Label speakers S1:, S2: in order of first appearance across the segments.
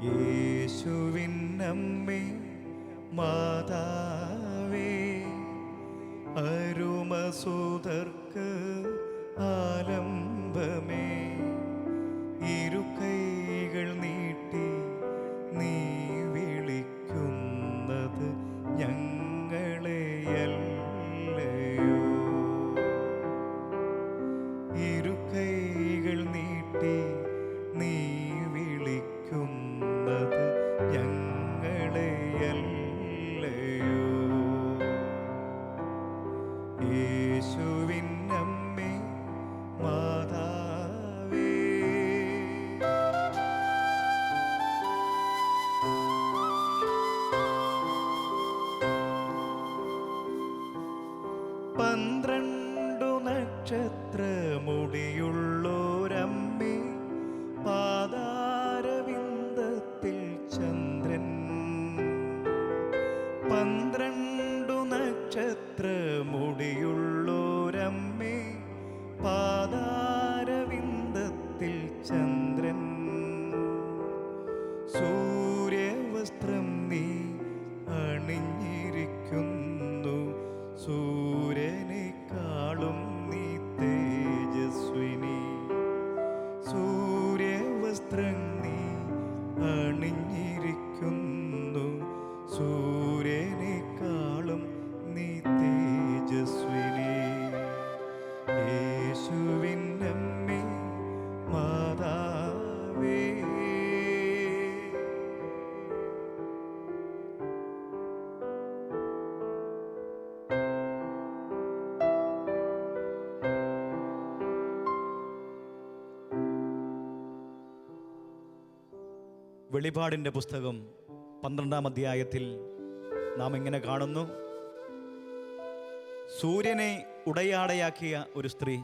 S1: യേശുവിനമ്മേ മാതാവേ, അരുമസുതർക്ക് ആലംബമേ, ഇരുകൈകൾ നീട്ടി നീ വിളിക്കുന്നത് ഞങ്ങളെയല്ലയോ? ഇരുകൈകൾ നീട്ടി നീ വിളിക്കുന്നത് ഞങ്ങളെയല്ലയോ? യേശുവിനമ്മേ മാതാവേ. പന്ത്രണ്ടു നക്ഷത്രമുടിയുള്ളോരമ്മേ, പാദാരവിന്ദത്തിൽ ചന്ദ്രൻ. പന്ത്രണ്ടു നക്ഷത്രമുടിയുള്ളോരമ്മേ, പാദാരവിന്ദത്തിൽ ചന്ദ്രൻ. സൂര്യവസ്ത്രം നീ അണിഞ്ഞിരിക്കുന്നു, സൂര്യനേക്കാളും നീ തേജസ്വിനി. സൂര്യവസ്ത്രം നീ അണിഞ്ഞിരിക്കുന്നു, സൂര്യനേക്കാളും നീ തേജസ്വിനി. യേശുവിനമ്മേ മാതാവേ. വെളിപാടിൻ്റെ പുസ്തകം 12-ാം അധ്യായത്തിൽ നാം ഇങ്ങനെ കാണുന്നു. സൂര്യനെ ഉടയാടയാക്കിയ ഒരു സ്ത്രീ,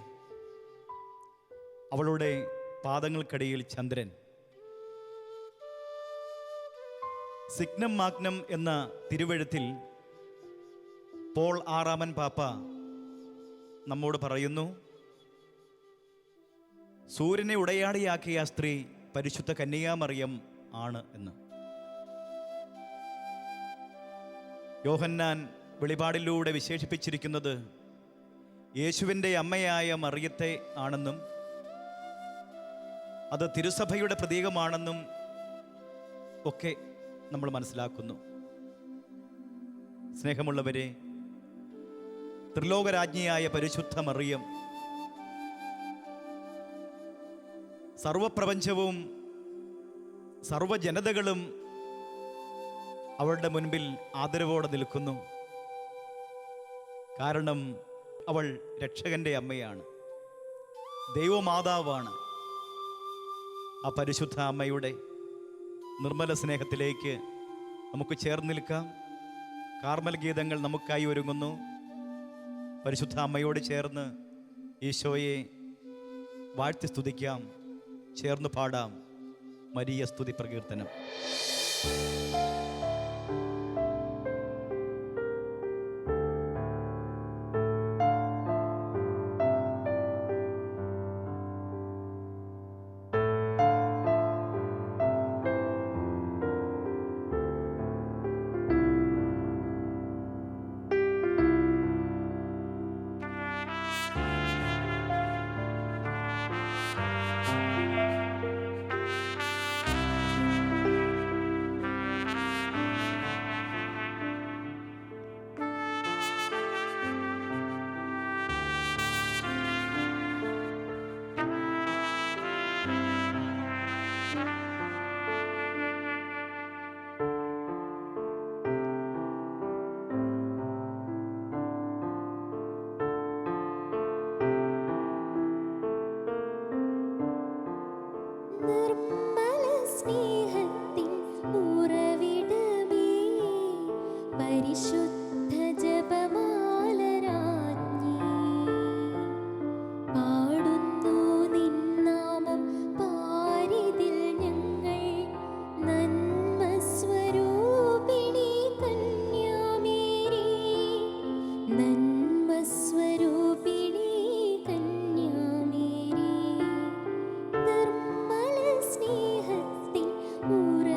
S1: അവളുടെ പാദങ്ങൾക്കിടയിൽ ചന്ദ്രൻ. സിഗ്നം മാഗ്നം എന്ന തിരുവെഴുത്തിൽ പോൾ ആറാമൻ പാപ്പ നമ്മോട് പറയുന്നു, സൂര്യനെ ഉടയാടയാക്കിയ സ്ത്രീ പരിശുദ്ധ കന്യകാമറിയം ആണ് എന്ന്. യോഹന്നാൻ വെളിപാടിലൂടെ വിശേഷിപ്പിച്ചിരിക്കുന്നത് യേശുവിൻ്റെ അമ്മയായ മറിയത്തെ ആണെന്നും അത് തിരുസഭയുടെ പ്രതീകമാണെന്നും ഒക്കെ നമ്മൾ മനസ്സിലാക്കുന്നു. സ്നേഹമുള്ളവരെ, ത്രിലോകരാജ്ഞിയായ പരിശുദ്ധ മറിയം സർവപ്രപഞ്ചവും സർവജനതകളും അവളുടെ മുൻപിൽ ആദരവോടെ നിൽക്കുന്നു. കാരണം അവൾ രക്ഷകന്റെ അമ്മയാണ്, ദൈവമാതാവാണ്. ആ പരിശുദ്ധ അമ്മയുടെ നിർമ്മല സ്നേഹത്തിലേക്ക് നമുക്ക് ചേർന്ന് നിൽക്കാം. കാർമൽ ഗീതങ്ങൾ നമുക്കായി ഒരുങ്ങുന്നു. പരിശുദ്ധ അമ്മയോട് ചേർന്ന് ഈശോയെ വാഴ്ത്തി സ്തുതിക്കാം, ചേർന്ന് പാടാം മരിയ സ്തുതി പ്രകീർത്തനം.
S2: ൂര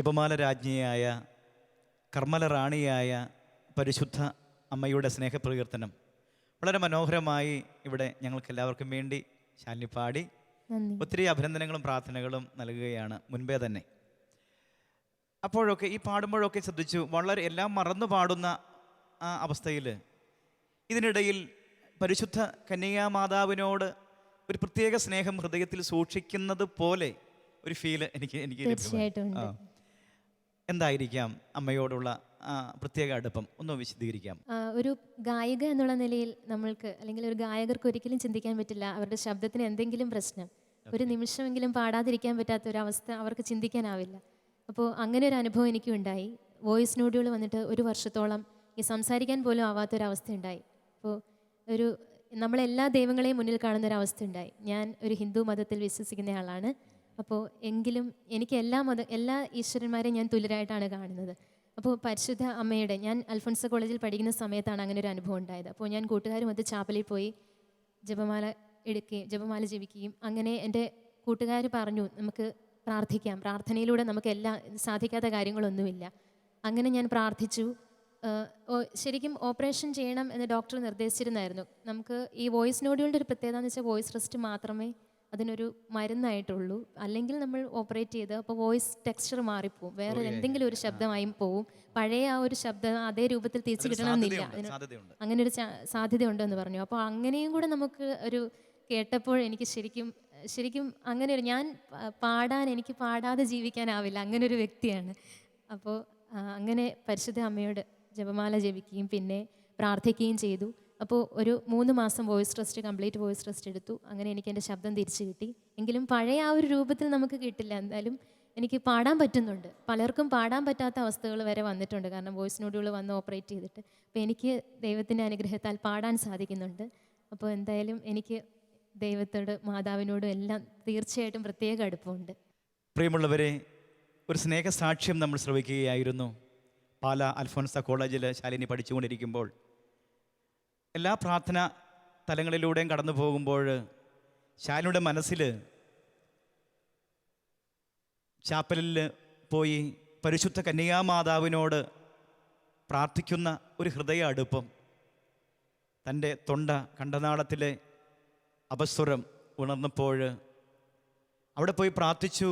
S1: ജപമാല രാജ്ഞിയായ കർമ്മല റാണിയായ പരിശുദ്ധ അമ്മയുടെ സ്നേഹപ്രകീർത്തനം വളരെ മനോഹരമായി ഇവിടെ ഞങ്ങൾക്ക് എല്ലാവർക്കും വേണ്ടി ശാലിനി പാടി. ഒത്തിരി അഭിനന്ദനങ്ങളും പ്രാർത്ഥനകളും നൽകുകയാണ് മുൻപേ തന്നെ. അപ്പോഴൊക്കെ ഈ പാടുമ്പോഴൊക്കെ ശ്രദ്ധിച്ചു, വളരെ എല്ലാം മറന്നു പാടുന്ന ആ അവസ്ഥയിൽ ഇതിനിടയിൽ പരിശുദ്ധ കന്യകാമാതാവിനോട് ഒരു പ്രത്യേക സ്നേഹം ഹൃദയത്തിൽ സൂക്ഷിക്കുന്നത് പോലെ ഒരു ഫീല് എനിക്ക്
S2: തീർച്ചയായിട്ടും
S1: എന്തായിരിക്കാം അമ്മയോടുള്ള പ്രത്യേക അടുപ്പം? ഒന്ന് വിശദീകരിക്കാം.
S2: ഒരു ഗായിക എന്നുള്ള നിലയിൽ നമ്മൾക്ക്, അല്ലെങ്കിൽ ഒരു ഗായകർക്ക് ഒരിക്കലും ചിന്തിക്കാൻ പറ്റില്ല അവരുടെ ശബ്ദത്തിന് എന്തെങ്കിലും പ്രശ്നം, ഒരു നിമിഷമെങ്കിലും പാടാതിരിക്കാൻ പറ്റാത്ത ഒരു അവസ്ഥ അവർക്ക് ചിന്തിക്കാനാവില്ല. അപ്പോൾ അങ്ങനെ ഒരു അനുഭവം എനിക്കും ഉണ്ടായി. വോയിസ് നോഡുകൾ വന്നിട്ട് ഒരു വർഷത്തോളം ഈ സംസാരിക്കാൻ പോലും ആവാത്തൊരവസ്ഥ ഉണ്ടായി. അപ്പോൾ നമ്മളെല്ലാ ദൈവങ്ങളെയും മുന്നിൽ കാണുന്നൊരവസ്ഥ ഉണ്ടായി. ഞാൻ ഒരു ഹിന്ദു മതത്തിൽ വിശ്വസിക്കുന്ന ആളാണ്. അപ്പോൾ എങ്കിലും എനിക്ക് എല്ലാ ഈശ്വരന്മാരെയും ഞാൻ തുല്യരായിട്ടാണ് കാണുന്നത്. അപ്പോൾ പരിശുദ്ധ അമ്മയുടെ, ഞാൻ അൽഫോൺസ കോളേജിൽ പഠിക്കുന്ന സമയത്താണ് അങ്ങനെ ഒരു അനുഭവം ഉണ്ടായത്. അപ്പോൾ ഞാൻ കൂട്ടുകാരുമൊത്ത് ചാപ്പലിൽ പോയി ജപമാല ജപിക്കുകയും അങ്ങനെ എൻ്റെ കൂട്ടുകാർ പറഞ്ഞു, നമുക്ക് പ്രാർത്ഥിക്കാം, പ്രാർത്ഥനയിലൂടെ നമുക്ക് എല്ലാം സാധിക്കാത്ത കാര്യങ്ങളൊന്നുമില്ല. അങ്ങനെ ഞാൻ പ്രാർത്ഥിച്ചു. ശരിക്കും ഓപ്പറേഷൻ ചെയ്യണം എന്ന് ഡോക്ടർ നിർദ്ദേശിച്ചിരുന്നായിരുന്നു. നമുക്ക് ഈ വോയിസ് നോഡുകളുടെ ഒരു പ്രത്യേകത എന്ന് വെച്ചാൽ വോയിസ് റെസ്റ്റ് മാത്രമേ അതിനൊരു മരുന്നായിട്ടുള്ളൂ. അല്ലെങ്കിൽ നമ്മൾ ഓപ്പറേറ്റ് ചെയ്ത് അപ്പോൾ വോയിസ് ടെക്സ്ചർ മാറിപ്പോവും, വേറെ എന്തെങ്കിലും ഒരു ശബ്ദമായും പോവും. പഴയ ആ ഒരു ശബ്ദം അതേ രൂപത്തിൽ തിരിച്ചു കിട്ടണമെന്നില്ല. അങ്ങനെ ഒരു സാധ്യതയുണ്ടെന്ന് പറഞ്ഞു. അപ്പോൾ അങ്ങനെയും കൂടെ നമുക്ക് ഒരു കേട്ടപ്പോൾ എനിക്ക് ശരിക്കും അങ്ങനെ എനിക്ക് പാടാതെ ജീവിക്കാനാവില്ല, അങ്ങനെ ഒരു വ്യക്തിയാണ്. അപ്പോൾ അങ്ങനെ പരിശുദ്ധ അമ്മയോട് ജപമാല ജപിക്കുകയും പിന്നെ പ്രാർത്ഥിക്കുകയും ചെയ്തു. അപ്പോൾ ഒരു 3 മാസം കംപ്ലീറ്റ് വോയിസ് റെസ്റ്റ് എടുത്തു. അങ്ങനെ എനിക്ക് എൻ്റെ ശബ്ദം തിരിച്ചു കിട്ടി. എങ്കിലും പഴയ ആ ഒരു രൂപത്തിൽ നമുക്ക് കിട്ടില്ല. എന്തായാലും എനിക്ക് പാടാൻ പറ്റുന്നുണ്ട്. പലർക്കും പാടാൻ പറ്റാത്ത അവസ്ഥകൾ വരെ വന്നിട്ടുണ്ട്, കാരണം വോയിസ് നോഡുകൾ വന്ന് ഓപ്പറേറ്റ് ചെയ്തിട്ട്. അപ്പോൾ എനിക്ക് ദൈവത്തിൻ്റെ അനുഗ്രഹത്താൽ പാടാൻ സാധിക്കുന്നുണ്ട്. അപ്പോൾ എന്തായാലും എനിക്ക് ദൈവത്തോട്, മാതാവിനോടും എല്ലാം തീർച്ചയായിട്ടും പ്രത്യേക അടുപ്പമുണ്ട്.
S1: പ്രിയമുള്ളവരെ, ഒരു സ്നേഹസാക്ഷ്യം നമ്മൾ ശ്രവിക്കുകയായിരുന്നു. പാല അൽഫോൺസ കോളേജിൽ ശാലിനി പഠിച്ചുകൊണ്ടിരിക്കുമ്പോൾ എല്ലാ പ്രാർത്ഥന തലങ്ങളിലൂടെയും കടന്നു പോകുമ്പോൾ ശാലിനിയുടെ മനസ്സിൽ ചാപ്പലിൽ പോയി പരിശുദ്ധ കന്യകാമാതാവിനോട് പ്രാർത്ഥിക്കുന്ന ഒരു ഹൃദയ അടുപ്പം, തൻ്റെ കണ്ടനാളത്തിലെ അപസ്വരം ഉണർന്നപ്പോൾ അവിടെ പോയി പ്രാർത്ഥിച്ചു.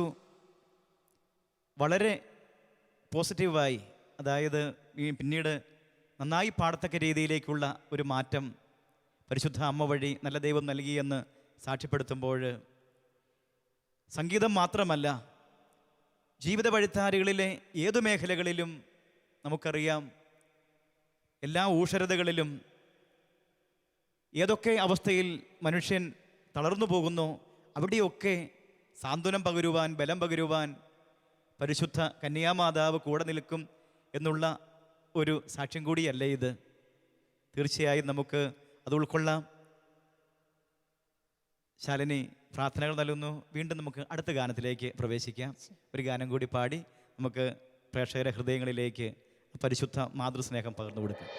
S1: വളരെ പോസിറ്റീവായി, അതായത് പിന്നീട് നന്നായി പാടത്തക്ക രീതിയിലേക്കുള്ള ഒരു മാറ്റം പരിശുദ്ധ അമ്മ വഴി നല്ല ദൈവം നൽകിയെന്ന് സാക്ഷ്യപ്പെടുത്തുമ്പോൾ സംഗീതം മാത്രമല്ല, ജീവിത വഴിത്താരുകളിലെ ഏതു മേഖലകളിലും നമുക്കറിയാം, എല്ലാ ഊഷരതകളിലും ഏതൊക്കെ അവസ്ഥയിൽ മനുഷ്യൻ തളർന്നു പോകുന്നു, അവിടെയൊക്കെ സാന്ത്വനം പകരുവാൻ, ബലം പകരുവാൻ പരിശുദ്ധ കന്യാമാതാവ് കൂടെ നിൽക്കും എന്നുള്ള ഒരു സാക്ഷ്യം കൂടിയല്ലേ ഇത്? തീർച്ചയായും നമുക്ക് അത് ഉൾക്കൊള്ളാം. ശാലിനി പ്രാർത്ഥനകൾ നൽകുന്നു. വീണ്ടും നമുക്ക് അടുത്ത ഗാനത്തിലേക്ക് പ്രവേശിക്കാം. ഒരു ഗാനം കൂടി പാടി നമുക്ക് പ്രേക്ഷകരുടെ ഹൃദയങ്ങളിലേക്ക് പരിശുദ്ധ മാതൃസ്നേഹം പകർന്നു കൊടുക്കാം.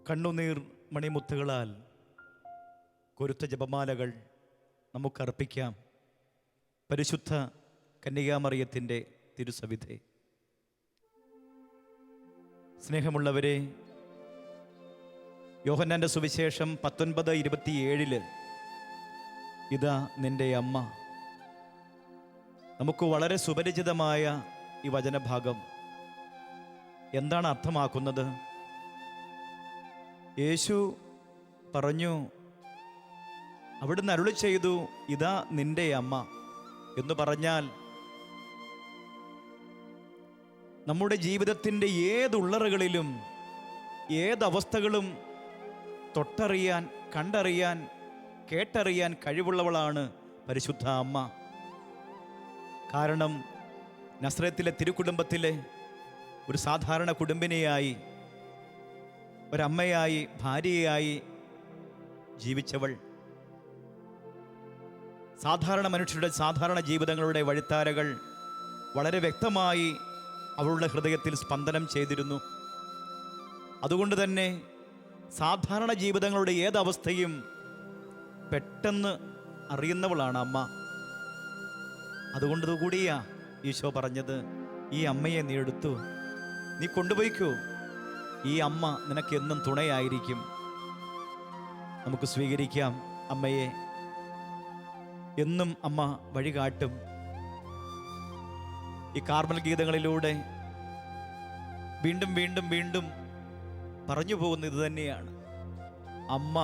S1: കണ്ണുനീർ മണിമുത്തുകളാൽ കൊരുത്ത ജപമാലകൾ നമുക്കർപ്പിക്കാം പരിശുദ്ധ കന്യകാമറിയത്തിൻ്റെ തിരുസവിധേ. സ്നേഹമുള്ളവരെ, യോഹന്നാൻ്റെ സുവിശേഷം 19:27 ഇതാ നിന്റെ അമ്മ. നമുക്ക് വളരെ സുപരിചിതമായ ഈ വചനഭാഗം എന്താണ് അർത്ഥമാക്കുന്നത്? യേശു പറഞ്ഞു, അവിടുന്ന് അരുളി ചെയ്തു, ഇതാ നിന്റെ അമ്മ എന്ന് പറഞ്ഞാൽ നമ്മുടെ ജീവിതത്തിൻ്റെ ഏതുള്ളറകളിലും ഏതവസ്ഥകളും തൊട്ടറിയാൻ, കണ്ടറിയാൻ, കേട്ടറിയാൻ കഴിവുള്ളവളാണ് പരിശുദ്ധ അമ്മ. കാരണം നസ്രത്തിലെ തിരുക്കുടുംബത്തിലെ ഒരു സാധാരണ കുടുംബിനിയായി, ഒരമ്മയായി, ഭാര്യയായി ജീവിച്ചവൾ, സാധാരണ മനുഷ്യരുടെ സാധാരണ ജീവിതങ്ങളുടെ വഴിത്താരകൾ വളരെ വ്യക്തമായി അവളുടെ ഹൃദയത്തിൽ സ്പന്ദനം ചെയ്തിരുന്നു. അതുകൊണ്ട് തന്നെ സാധാരണ ജീവിതങ്ങളുടെ ഏതവസ്ഥയും പെട്ടെന്ന് അറിയുന്നവളാണ് അമ്മ. അതുകൊണ്ട് കൂടിയാ ഈശോ പറഞ്ഞത്, ഈ അമ്മയെ നീ എടുത്തു, നീ കൊണ്ടുപോയിക്കോ, ഈ അമ്മ നിനക്ക് എന്നും തുണയായിരിക്കും. നമുക്ക് സ്വീകരിക്കാം അമ്മയെ. എന്നും അമ്മ വഴികാട്ടും. ഈ കാർമൽ ഗീതങ്ങളിലൂടെ വീണ്ടും വീണ്ടും വീണ്ടും പറഞ്ഞു പോകുന്ന ഇത് തന്നെയാണ്, അമ്മ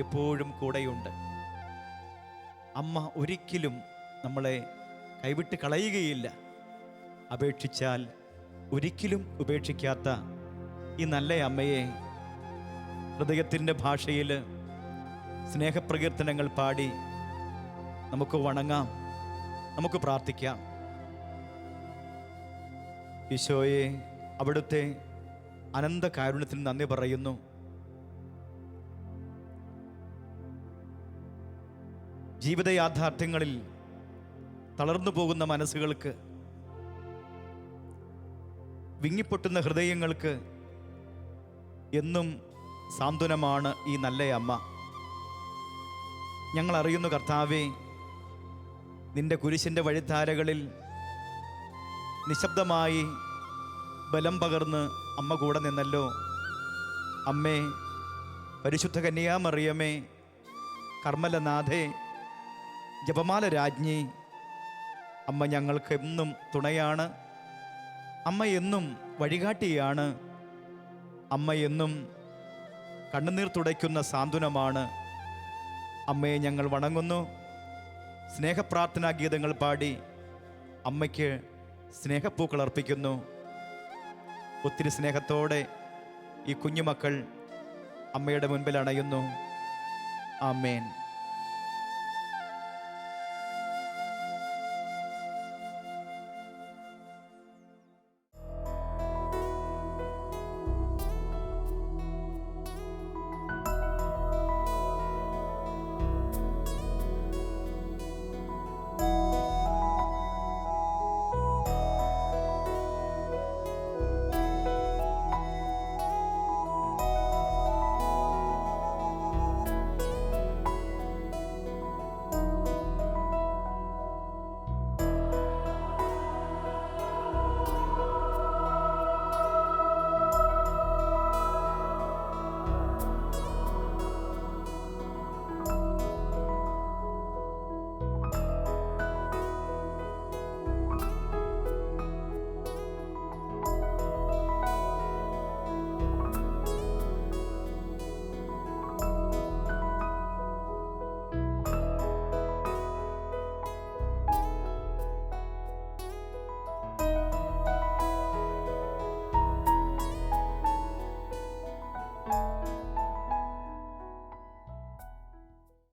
S1: എപ്പോഴും കൂടെയുണ്ട്. അമ്മ ഒരിക്കലും നമ്മളെ കൈവിട്ട് കളയുകയില്ല. അപേക്ഷിച്ചാൽ ഒരിക്കലും ഉപേക്ഷിക്കാത്ത ഈ നല്ല അമ്മയെ ഹൃദയത്തിൻ്റെ ഭാഷയിൽ സ്നേഹപ്രകീർത്തനങ്ങൾ പാടി നമുക്ക് വണങ്ങാം, നമുക്ക് പ്രാർത്ഥിക്കാം. ഈശോയെ, അവിടുത്തെ അനന്ത കാരുണ്യത്തിന് നന്ദി പറയുന്നു. ജീവിത യാഥാർത്ഥ്യങ്ങളിൽ തളർന്നു പോകുന്ന മനസ്സുകൾക്ക്, വിങ്ങിപ്പൊട്ടുന്ന ഹൃദയങ്ങൾക്ക് എന്നും സാന്ത്വനമാണ് ഈ നല്ല അമ്മ. ഞങ്ങൾ അറിയുന്നു കർത്താവേ, നിന്റെ കുരിശിൻ്റെ വഴിത്താരകളിൽ നിശബ്ദമായി ബലം പകർന്ന് അമ്മ കൂടെ നിന്നല്ലോ. അമ്മേ, പരിശുദ്ധ കന്യകാമറിയമേ, കർമ്മലനാഥേ, ജപമാല രാജ്ഞി, അമ്മ ഞങ്ങൾക്ക് എന്നും തുണയാണ്. അമ്മ എന്നും വഴികാട്ടിയാണ്. അമ്മ എന്നും കണ്ണുനീർ തുടയ്ക്കുന്ന സാന്ത്വനമാണ്. അമ്മയെ ഞങ്ങൾ വണങ്ങുന്നു. സ്നേഹപ്രാർത്ഥനാ ഗീതങ്ങൾ പാടി അമ്മയ്ക്ക് സ്നേഹപ്പൂക്കൾ അർപ്പിക്കുന്നു. ഒത്തിരി സ്നേഹത്തോടെ ഈ കുഞ്ഞുമക്കൾ അമ്മയുടെ മുൻപിൽ അണയുന്നു. ആമേൻ.